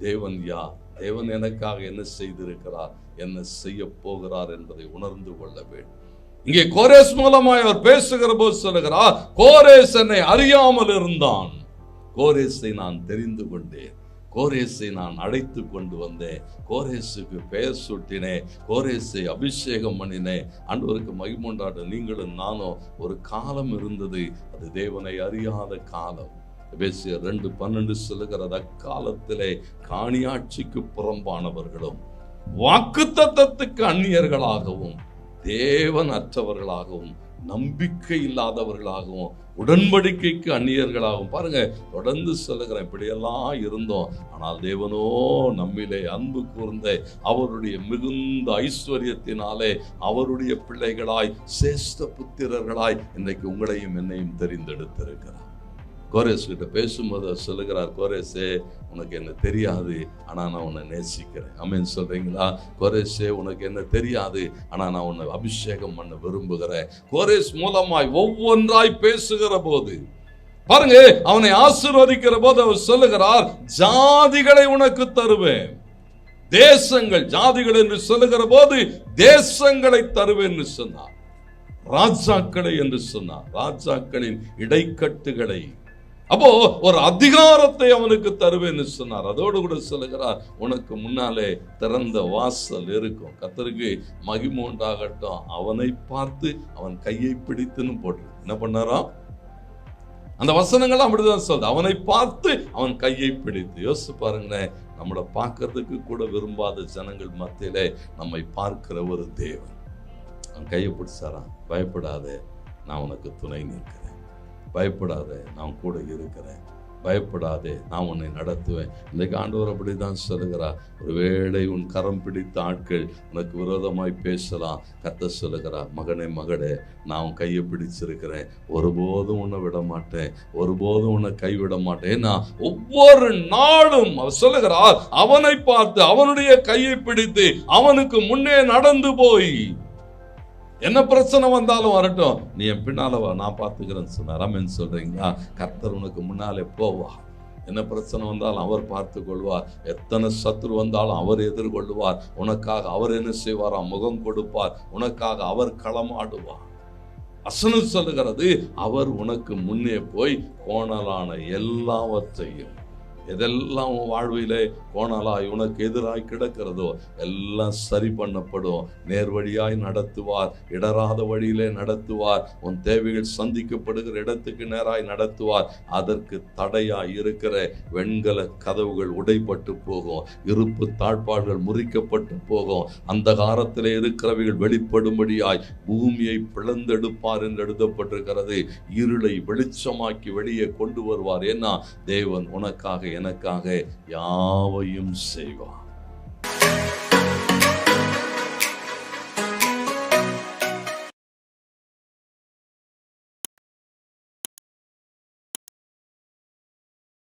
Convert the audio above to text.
தேவன் யார்? தேவன் எனக்காக என்ன செய்திருக்கிறார், என்ன செய்ய போகிறார் என்பதை உணர்ந்து கொள்ள வேண்டும். இங்கே கோரேஸ் மூலமாய் அவர் பேசுகிற போது சொல்லுகிறார், கோரேஸ் என்னை அறியாமல் இருந்தான், கோரேஸை நான் தெரிந்து கொண்டேன், கோரேஸை நான் அழைத்து கொண்டு வந்தேன், கோரேஸுக்கு பெயர் சூட்டினேன், கோரேஸை அபிஷேகம் பண்ணினேன். ஆண்டவருக்கு மகிமை உண்டாகட்டும். நீங்களும் நானும் ஒரு காலம் இருந்தது, அது தேவனை அறியாத காலம். எபேசியர் 2:12 சொல்லுகிறது, அக்காலத்திலே காணியாட்சிக்கு புறம்பானவர்களும் வாக்குத்தத்தத்துக்கு அந்நியர்களாகவும் தேவன் அற்றவர்களாகவும் நம்பிக்கை இல்லாதவர்களாகவும் உடன்படிக்கைக்கு அந்நியர்களாகவும். பாருங்க, தொடர்ந்து சொல்லுகிறேன், இப்படியெல்லாம் இருந்தோம். ஆனால் தேவனோ நம்மிலே அன்பு கூர்ந்த அவருடைய மிகுந்த ஐஸ்வர்யத்தினாலே அவருடைய பிள்ளைகளாய் சேஷ்ட புத்திரர்களாய் இன்றைக்கு உங்களையும் என்னையும் தெரிந்தெடுத்திருக்கிறார். கோரேஸ் கிட்ட பேசும்போது சொல்லுகிறார், கோரேஸே உனக்கு என்ன தெரியாது, ஆனா நான் உன்னை நேசிக்கிறேன். ஆமென் சொல்றீங்களா? கோரேஸே உனக்கு என்ன தெரியாது, ஆனா நான் உன்னை அபிஷேகம் பண்ண விரும்புகிறேன். கோரேஸ் மூலமாய் ஒவ்வொன்றாய் பேசுகிற போது பாருங்க, அவனை ஆசீர்வதிக்கிற போது அவர் சொல்லுகிறார், ஜாதிகளை உனக்கு தருவேன், தேசங்கள், ஜாதிகள் என்று சொல்லுகிற போது தேசங்களை தருவேன் என்று சொன்னார். ராஜாக்களை என்று சொன்னார், ராஜாக்களின் இடைக்கட்டுகளை. அப்போ ஒரு அதிகாரத்தை அவனுக்கு தருவேன்னு சொன்னார். அதோடு கூட சொல்லுகிறார், உனக்கு முன்னாலே திறந்த வாசல் இருக்கும். கர்த்தருக்கு மகிமை உண்டாகட்டும். அவனை பார்த்து அவன் கையை பிடித்துன்னு போட்டு என்ன பண்ணாராம்? அந்த வசனங்கள் அப்படிதான் சொல்லுது, அவனை பார்த்து அவன் கையை பிடித்து. யோசிச்சு பாருங்களேன், நம்மளை பார்க்கறதுக்கு கூட விரும்பாத ஜனங்கள் மத்தியிலே நம்மை பார்க்கிற ஒரு தேவன் அவன் கையை பிடிச்சாராம். பயப்படாதே, நான் உனக்கு துணை நிற்கிறேன், பயப்படாதே, நான் கூட இருக்கிறேன், பயப்படாதே, நான் உன்னை நடத்துவேன். இன்றைக்கு ஆண்டவர் அப்படிதான் சொல்லுகிறார். ஒருவேளை உன் கரம் பிடித்த ஆட்கள் உனக்கு விரோதமாய் பேசலாம். கர்த்தர் சொல்லுகிறார், மகனே மகளே, நான் உன் கையை பிடிச்சிருக்கிறேன், ஒருபோதும் உன்னை விட மாட்டேன், ஒருபோதும் உன்னை கைவிட மாட்டேன். நான் ஒவ்வொரு நாளும் அவர் சொல்லுகிறார், அவனை பார்த்து அவனுடைய கையை பிடித்து அவனுக்கு முன்னே நடந்து போய், என்ன பிரச்சனை வந்தாலும் வரட்டும், நீ என் பின்னால வா, நான் பார்த்துக்கிறேன்னு சொன்னார். ஆமென் சொல்றீங்களா? கர்த்தர் உனக்கு முன்னாலே போவா. என்ன பிரச்சனை வந்தாலும் அவர் பார்த்து கொள்வார். எத்தனை சத்துரு வந்தாலும் அவர் எதிர்கொள்வார். உனக்காக அவர் என்ன செய்வாராம்? முகம் கொடுப்பார். உனக்காக அவர் களமாடுவார். வசனம் சொல்லுகிறது, அவர் உனக்கு முன்னே போய் கோணலான எல்லாவற்றையும், எதெல்லாம் உன் வாழ்விலே கோணலாய் உனக்கு எதிராய் கிடக்கிறதோ எல்லாம் சரி பண்ணப்படும். நேர்வழியாய் நடத்துவார், இடராத வழியிலே நடத்துவார். உன் தேவைகள் சந்திக்கப்படுகிற இடத்துக்கு நேராய் நடத்துவார். அதற்கு தடையாய் இருக்கிற வெண்கல கதவுகள் உடைப்பட்டு போகும், இருப்பு தாழ்பாடுகள் முறிக்கப்பட்டு போகும். அந்த காலத்திலே இருக்கிறவைகள் வெளிப்படும்படியாய் பூமியை பிளந்தெடுப்பார் என்று எழுதப்பட்டிருக்கிறது. இருளை வெளிச்சமாக்கி வெளியே கொண்டு வருவார். ஏன்னா தேவன் உனக்காக எனக்காக யாவையும் செய்வார்.